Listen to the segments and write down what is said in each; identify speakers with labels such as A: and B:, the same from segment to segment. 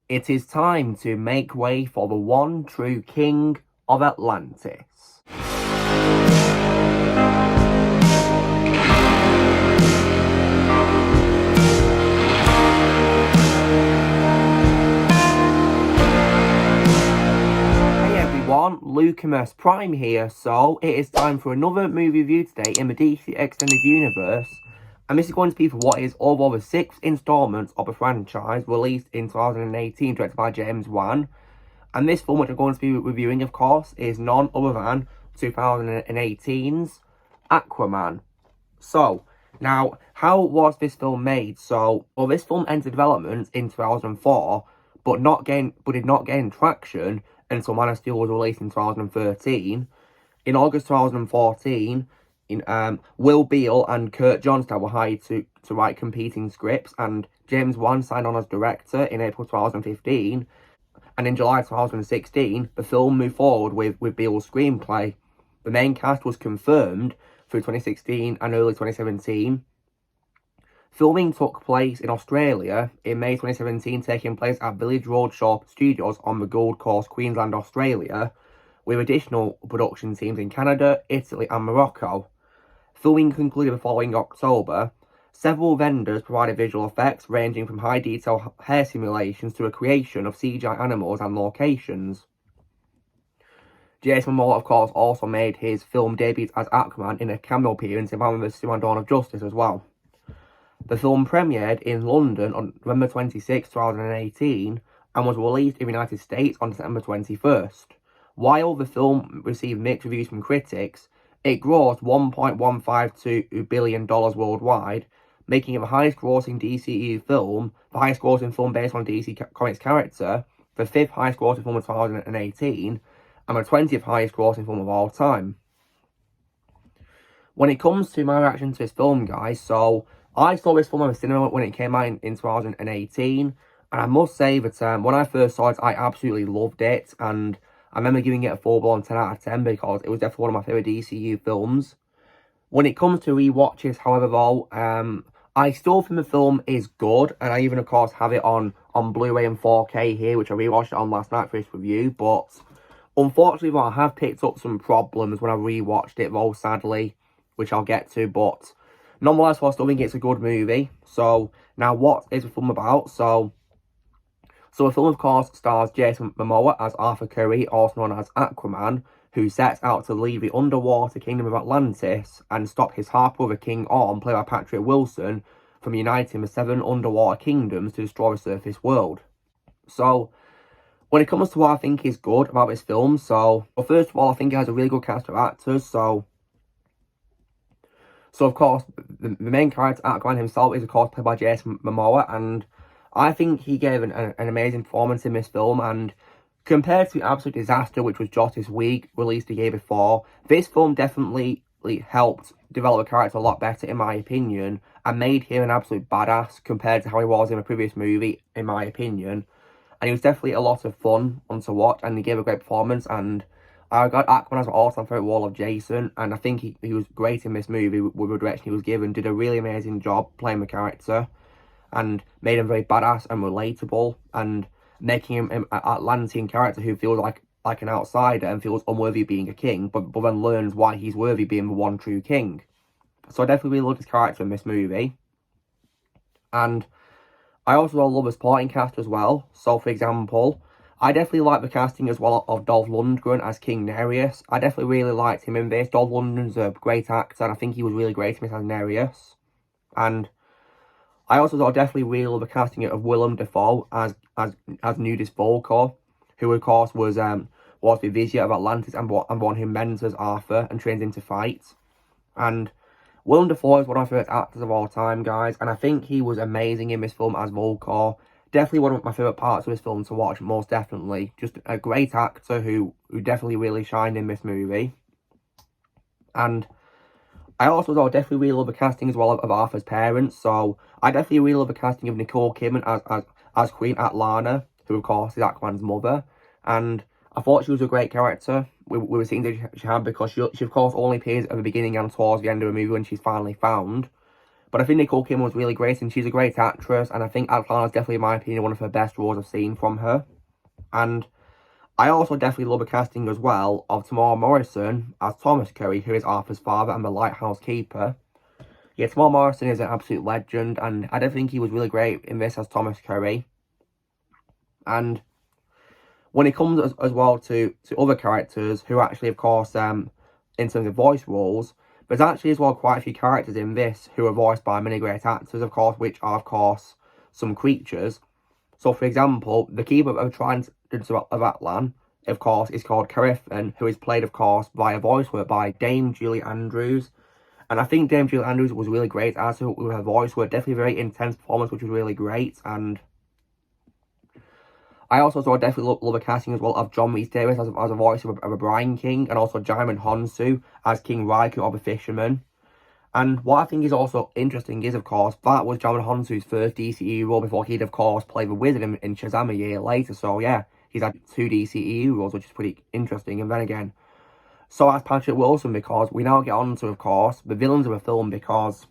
A: It is time to make way for the one true king of Atlantis. Lucamus Prime here, so it is time for another movie review today in the DC Extended Universe, and this is going to be for what is over the 6th installment of the franchise, released in 2018, directed by James Wan. And this film, which I'm going to be reviewing, of course, is none other than 2018's Aquaman. So, now, how was this film made? So, well, this film entered development in 2004, but did not gain traction until Man of Steel was released in 2013. In August 2014, Will Beall and Kurt Johnstone were hired to write competing scripts, and James Wan signed on as director in April 2015. And in July 2016, the film moved forward with Beale's screenplay. The main cast was confirmed through 2016 and early 2017. Filming took place in Australia in May 2017, taking place at Village Roadshaw Studios on the Gold Coast, Queensland, Australia, with additional production teams in Canada, Italy and Morocco. Filming concluded the following October. Several vendors provided visual effects ranging from high-detail hair simulations to a creation of CGI animals and locations. Jason Momoa, of course, also made his film debut as Aquaman in a cameo appearance in Batman vs Superman: Dawn of Justice as well. The film premiered in London on November 26, 2018, and was released in the United States on December 21st. While the film received mixed reviews from critics, it grossed $1.152 billion worldwide, making it the highest-grossing DCEU film, the highest-grossing film based on DC Comics character, the 5th highest-grossing film of 2018, and the 20th highest-grossing film of all time. When it comes to my reaction to this film, guys, so I saw this film at the cinema when it came out in 2018, and I must say that when I first saw it, I absolutely loved it, and I remember giving it a full-blown 10 out of 10 because it was definitely one of my favourite DCU films. When it comes to rewatches, however, though, I still think the film is good, and I even, of course, have it on Blu-ray and 4K here, which I rewatched it on last night for this review, but unfortunately, though, I have picked up some problems when I rewatched it, though, sadly, which I'll get to, but nonetheless, I still think it's a good movie. So, now what is the film about? So the film, of course, stars Jason Momoa as Arthur Curry, also known as Aquaman, who sets out to leave the underwater kingdom of Atlantis and stop his half-brother King Orm, played by Patrick Wilson, from uniting the 7 underwater kingdoms to destroy the surface world. So, when it comes to what I think is good about this film, well, first of all, I think it has a really good cast of actors, So of course, the main character, Aquaman himself, is of course played by Jason Momoa, and I think he gave an amazing performance in this film, and compared to the absolute disaster which was Justice League, released the year before, this film definitely helped develop the character a lot better, in my opinion, and made him an absolute badass compared to how he was in the previous movie, in my opinion. And he was definitely a lot of fun to watch, and he gave a great performance, and I got Aquaman as my all-time favourite role of Jason, and I think he was great in this movie with the direction he was given, did a really amazing job playing the character, and made him very badass and relatable, and making him an Atlantean character who feels like an outsider and feels unworthy of being a king, but then learns why he's worthy of being the one true king. So I definitely really loved his character in this movie. And I also love the supporting cast as well. So, for example, I definitely like the casting as well of Dolph Lundgren as King Nereus. I definitely really liked him in this. Dolph Lundgren's a great actor, and I think he was really great in this as Nereus. And I also definitely really love the casting of Willem Dafoe as Nudist Volker, who of course was the vizier of Atlantis and one who mentors Arthur and trains him to fight. And Willem Dafoe is one of my favourite actors of all time, guys, and I think he was amazing in this film as Volker. Definitely one of my favourite parts of this film to watch, most definitely. Just a great actor who definitely really shined in this movie. And I also definitely really love the casting as well of Arthur's parents. So I definitely really love the casting of Nicole Kidman as Queen Atlana, who of course is Aquaman's mother. And I thought she was a great character with the scenes that she had, because she of course only appears at the beginning and towards the end of the movie when she's finally found. But I think Nicole Kidman was really great, and she's a great actress, and I think Atlanta is definitely, in my opinion, one of her best roles I've seen from her. And I also definitely love the casting as well of Tamar Morrison as Thomas Curry, who is Arthur's father and the lighthouse keeper. Yeah, Tamar Morrison is an absolute legend, and I definitely think he was really great in this as Thomas Curry. And when it comes as well to other characters who actually, of course, in terms of voice roles, there's actually as well quite a few characters in this who are voiced by many great actors, of course, which are, of course, some creatures. So, for example, the keeper of Trident of Atlan, of course, is called Carithan, who is played, of course, via voice work by Dame Julie Andrews. And I think Dame Julie Andrews was really great as with her voice work. Definitely a very intense performance, which was really great. And I also definitely love the casting as well of John Rhys Davies as a voice of a Brian King, and also Jaimin Honsu as King Raikou of the Fisherman. And what I think is also interesting is, of course, that was Jaimin Honsu's first DCEU role before he'd, of course, played the Wizard in Shazam a year later. So, yeah, he's had 2 DCEU roles, which is pretty interesting. And then again, so has Patrick Wilson, because we now get on to, of course, the villains of the film, because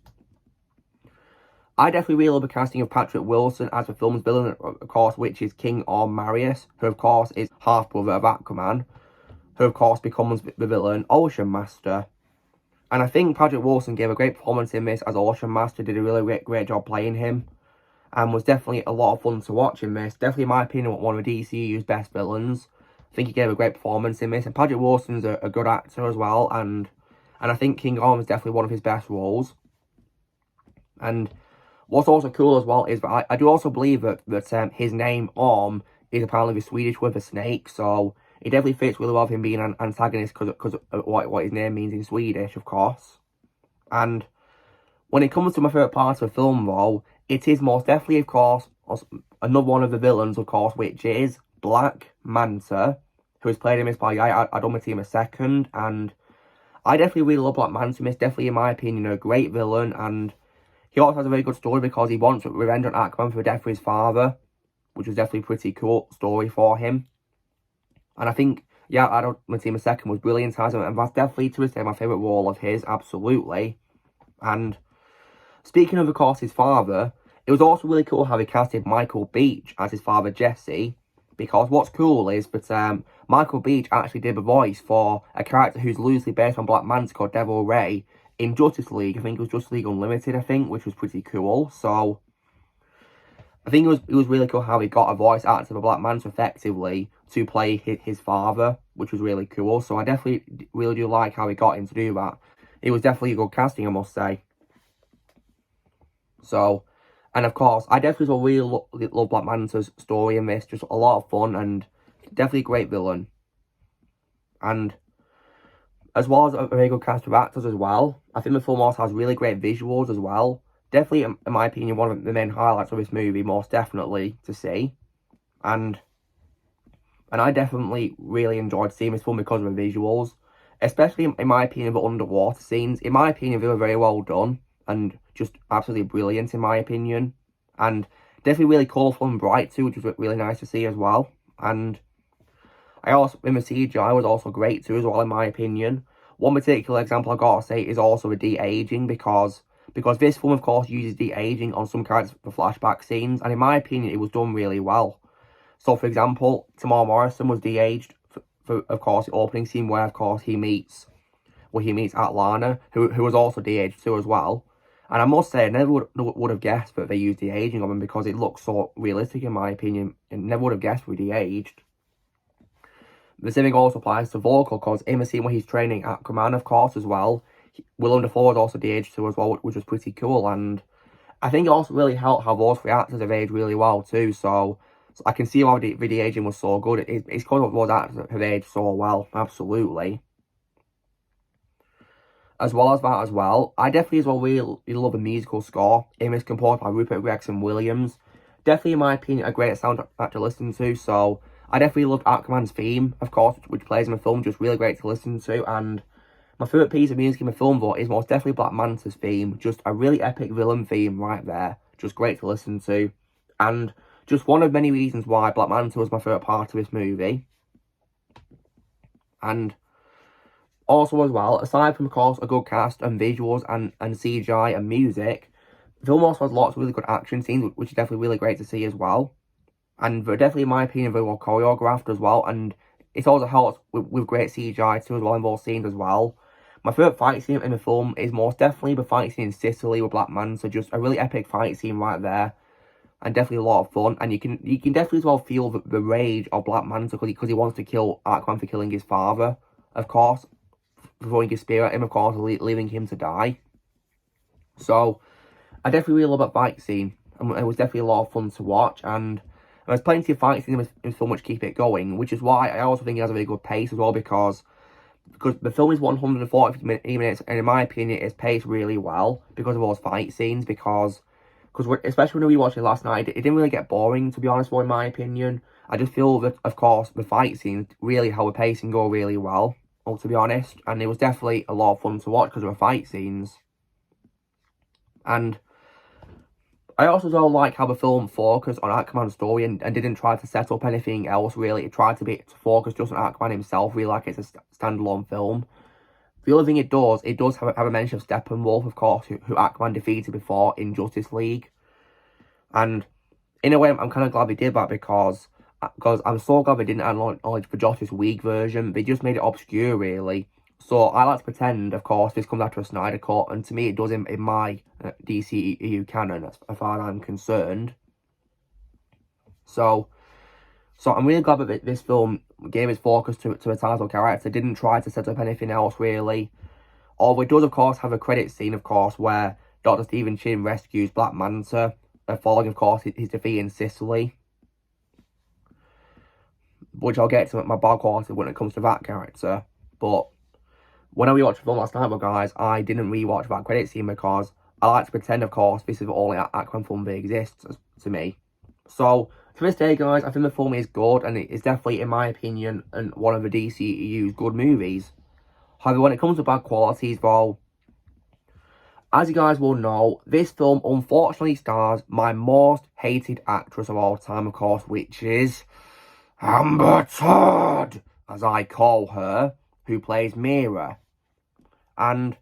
A: I definitely really love the casting of Patrick Wilson as the film's villain, of course, which is King Orm Marius, who, of course, is half-brother of Aquaman, who, of course, becomes the villain Ocean Master. And I think Patrick Wilson gave a great performance in this as Ocean Master, did a really great job playing him, and was definitely a lot of fun to watch in this. Definitely, in my opinion, one of the DCU's best villains. I think he gave a great performance in this, and Patrick Wilson's a good actor as well, and I think King Orm is definitely one of his best roles. And what's also cool as well is that I do also believe that his name, Orm, is apparently the Swedish word for snake, so it definitely fits really well with him being an antagonist because of what his name means in Swedish, of course. And when it comes to my favourite part of the film, though, it is most definitely, of course, another one of the villains, of course, which is Black Manta, who is played in this by Yaya Adomitim II, and I definitely really love Black Manta. He's definitely, in my opinion, a great villain, and he also has a very good story because he wants revenge on Aquaman for the death of his father, which was definitely a pretty cool story for him. And I think, yeah, Adomitim II was brilliant as him, and that's definitely, to this day, my favourite role of his, absolutely. And speaking of course, his father, it was also really cool how he casted Michael Beach as his father, Jesse, because what's cool is that Michael Beach actually did the voice for a character who's loosely based on Black Manta called Devil Ray in Justice League. I think it was Justice League Unlimited, which was pretty cool. So I think it was really cool how he got a voice actor for Black Manta effectively to play his father, which was really cool. So I definitely really do like how he got him to do that. It was definitely a good casting, I must say. So, and of course, I definitely really love Black Manta's story in this. Just a lot of fun and definitely a great villain. And as well as a very good cast of actors as well, I think the film also has really great visuals as well. Definitely, in my opinion, one of the main highlights of this movie, most definitely, to see. And I definitely really enjoyed seeing this film because of the visuals. Especially, in my opinion, the underwater scenes. In my opinion, they were very well done. And just absolutely brilliant, in my opinion. And definitely really colourful and bright too, which was really nice to see as well. And I also, in the CGI was also great too as well, in my opinion. One particular example I gotta say is also the de-aging, because this film, of course, uses de-aging on some characters for flashback scenes, and in my opinion, it was done really well. So, for example, Tamar Morrison was de-aged for, of course, the opening scene where, of course, he meets Atlanta, who was also de-aged too as well. And I must say, I never would have guessed that they used de-aging on him because it looks so realistic, in my opinion. I never would have guessed we de-aged. The same thing also applies to vocal, because in the scene where he's training Aquaman, of course, as well, Willem Dafoe was also de-aged too as well, which was pretty cool. And I think it also really helped how those 3 actors have aged really well too. So I can see why the de-aging was so good. It's because those actors have aged so well, absolutely. As well as that as well, I definitely as well really love the musical score. It is composed by Rupert Gregson-Williams. Definitely, in my opinion, a great soundtrack to listen to. So I definitely loved Aquaman's theme, of course, which plays in the film, just really great to listen to. And my favourite piece of music in the film, though, is most definitely Black Manta's theme. Just a really epic villain theme right there. Just great to listen to. And just one of many reasons why Black Manta was my favourite part of this movie. And also as well, aside from, of course, a good cast and visuals and CGI and music, The film also has lots of really good action scenes, which is definitely really great to see as well. And they're definitely, in my opinion, very well choreographed as well. And it also helps with great CGI too as well in those scenes as well. My favourite fight scene in the film is most definitely the fight scene in Sicily with Black Manta. Just a really epic fight scene right there. And definitely a lot of fun. And you can definitely as well feel the rage of Black Manta because he wants to kill Aquaman for killing his father, of course. Throwing his spear at him, of course, leaving him to die. So, I definitely really love that fight scene. And it was definitely a lot of fun to watch. And there's plenty of fight scenes in the film which keep it going. Which is why I also think it has a really good pace as well. Because the film is 140 minutes. And in my opinion, it's paced really well. Because of those fight scenes. Because especially when we watched it last night, it didn't really get boring, to be honest, in my opinion. I just feel that, of course, the fight scenes really how the pacing go really well. To be honest, and it was definitely a lot of fun to watch because of the fight scenes. And I also don't like how the film focused on Aquaman's story and didn't try to set up anything else really. It tried to focus just on Aquaman himself, really, like it's a standalone film. The other thing it does have a mention of Steppenwolf, of course, who Aquaman defeated before in Justice League. And in a way, I'm kind of glad they did that because I'm so glad they didn't acknowledge the Justice League version. They just made it obscure, really. So I like to pretend, of course, this comes after a Snyder Cut, and to me it does in my DCEU canon, as far as I'm concerned. So I'm really glad that this film gave its focus to a title character, didn't try to set up anything else, really. Although it does, of course, have a credit scene, of course, where Dr. Stephen Chin rescues Black Manta, following, of course, his defeat in Sicily. Which I'll get to my bog horse when it comes to that character. But when I rewatched the film last night, guys, I didn't rewatch that credit scene because I like to pretend, of course, this is the only Aquaman film that exists to me. So, to this day, guys, I think the film is good and it is definitely, in my opinion, one of the DCEU's good movies. However, when it comes to bad qualities, though, as you guys will know, this film unfortunately stars my most hated actress of all time, of course, which is Amber Todd, as I call her, who plays Mira. And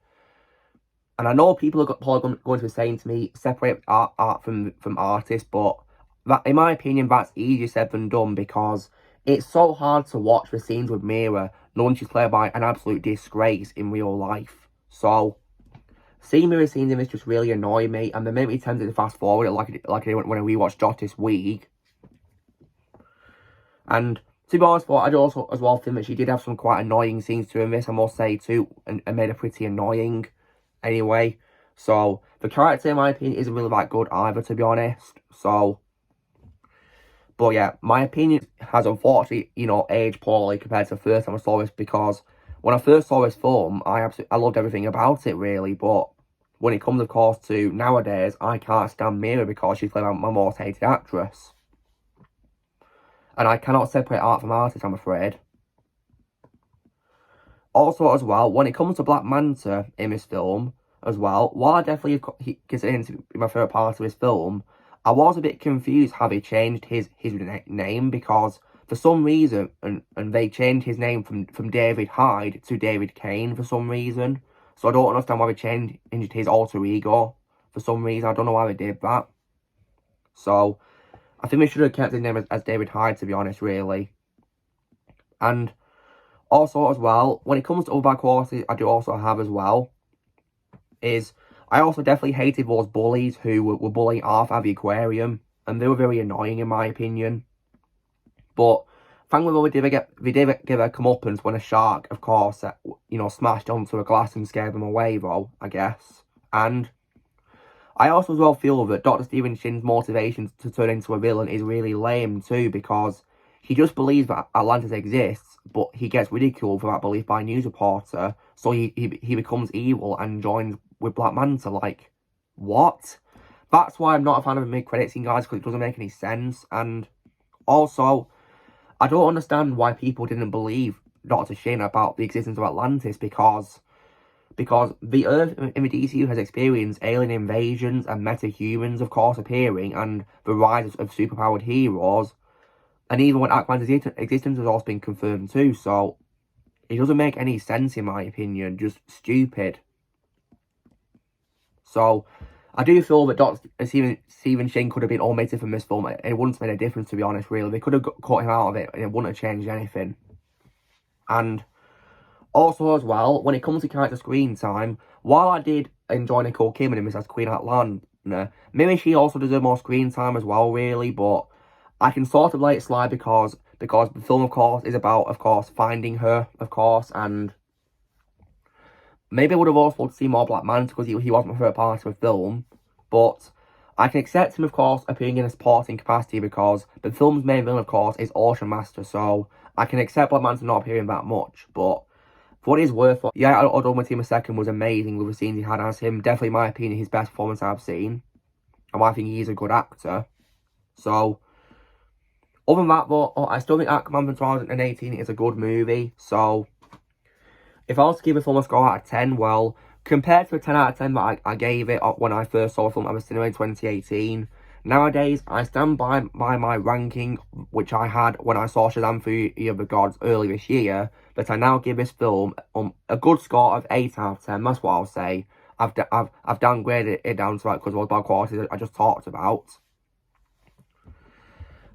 A: I know people are probably going to be saying to me, separate art from artists, but that, in my opinion, that's easier said than done because it's so hard to watch the scenes with Mira, knowing she's played by an absolute disgrace in real life. So, seeing Mira's scenes in this just really annoy me, and they make me tempted to fast forward it like I did when I rewatched Justice League. And to be honest, I do also as well think that she did have some quite annoying scenes to in this, I must say too, and made her pretty annoying anyway. So the character, in my opinion, isn't really that good either, to be honest. So, but yeah, my opinion has unfortunately, aged poorly compared to the first time I saw this because when I first saw this film, I loved everything about it really, but when it comes, of course, to nowadays, I can't stand Mira because she's played my most hated actress. And I cannot separate art from artist, I'm afraid. Also, as well, when it comes to Black Manta in this film, as well, while I definitely consider him to be my favourite part of this film, I was a bit confused how they changed his name because for some reason, and they changed his name from David Hyde to David Kane for some reason. So I don't understand why they changed his alter ego for some reason. I don't know why they did that. So I think we should have kept his name as David Hyde, to be honest, really. And also, as well, when it comes to other bad qualities, I do also have as well, is I also definitely hated those bullies who were bullying Arthur at the aquarium, and they were very annoying in my opinion. But thankfully, they did give a comeuppance when a shark, of course, smashed onto a glass and scared them away, though, I guess. And I also as well feel that Dr. Stephen Chin's motivation to turn into a villain is really lame too, because he just believes that Atlantis exists, but he gets ridiculed for that belief by a news reporter, so he becomes evil and joins with Black Manta. Like, what? That's why I'm not a fan of the mid-credit scene, guys, because it doesn't make any sense. And also, I don't understand why people didn't believe Dr. Shin about the existence of Atlantis, because the Earth in the DCU has experienced alien invasions and metahumans, of course, appearing, and the rise of superpowered heroes. And even when Aquaman's existence has also been confirmed too, so it doesn't make any sense in my opinion, just stupid. So I do feel that Dr. Stephen Shane could have been omitted from this film. It wouldn't have made a difference, to be honest, really. They could have cut him out of it and it wouldn't have changed anything. And also, as well, when it comes to character screen time, while I did enjoy Nicole Kidman in this as Queen Atlanta, maybe she also deserved more screen time as well, really, but I can sort of let it slide because the film, of course, is about, of course, finding her, of course, and maybe I would have also loved to see more Black Manta because he was my favourite part of the film, but I can accept him, of course, appearing in a supporting capacity because the film's main villain, of course, is Ocean Master, so I can accept Black Manta not appearing that much, but for what it's worth, yeah, although Matima Second was amazing with the scenes he had as him, definitely, in my opinion, his best performance I've seen, and I think he's a good actor, so other than that, though, I still think Aquaman from 2018 is a good movie, so if I was to give a film a score out of 10, well, compared to a 10 out of 10 that I gave it when I first saw a film at the cinema in 2018, nowadays, I stand by my ranking, which I had when I saw Shazam! Fury of the Gods earlier this year, that I now give this film a good score of 8 out of 10, that's what I'll say. I've downgraded it down to that because of those bad qualities I just talked about.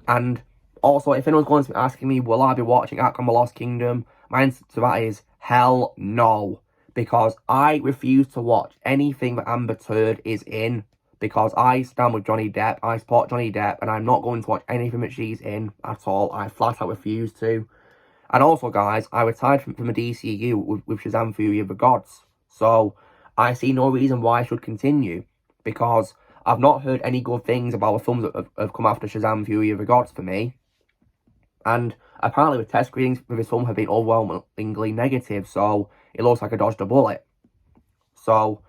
A: And also, if anyone's going to be asking me, will I be watching Aquaman The Lost Kingdom? My answer to that is hell no. Because I refuse to watch anything that Amber Heard is in. Because I stand with Johnny Depp, I support Johnny Depp, and I'm not going to watch anything that she's in at all. I flat out refuse to. And also, guys, I retired from the DCU with Shazam! Fury of the Gods. So, I see no reason why I should continue. Because I've not heard any good things about the films that have come after Shazam! Fury of the Gods for me. And apparently the test screenings for this film have been overwhelmingly negative, so it looks like I dodged a bullet. So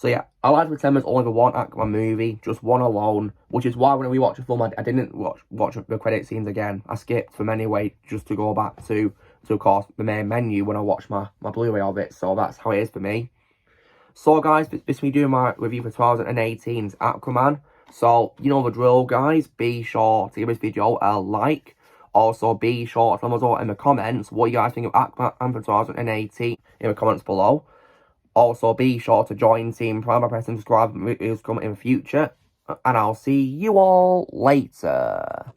A: yeah, I like to pretend there's only the one Aquaman movie, just one alone, which is why when we watch a film, I didn't watch the credit scenes again. I skipped them anyway, just to go back to of course, the main menu when I watch my Blu-ray of it, so that's how it is for me. So guys, this is me doing my review for 2018's Aquaman. So, you know the drill, guys. Be sure to give this video a like. Also, be sure to let us know in the comments what you guys think of Aquaman for 2018 in the comments below. Also, be sure to join Team Prime by pressing subscribe for videos coming in the future. And I'll see you all later.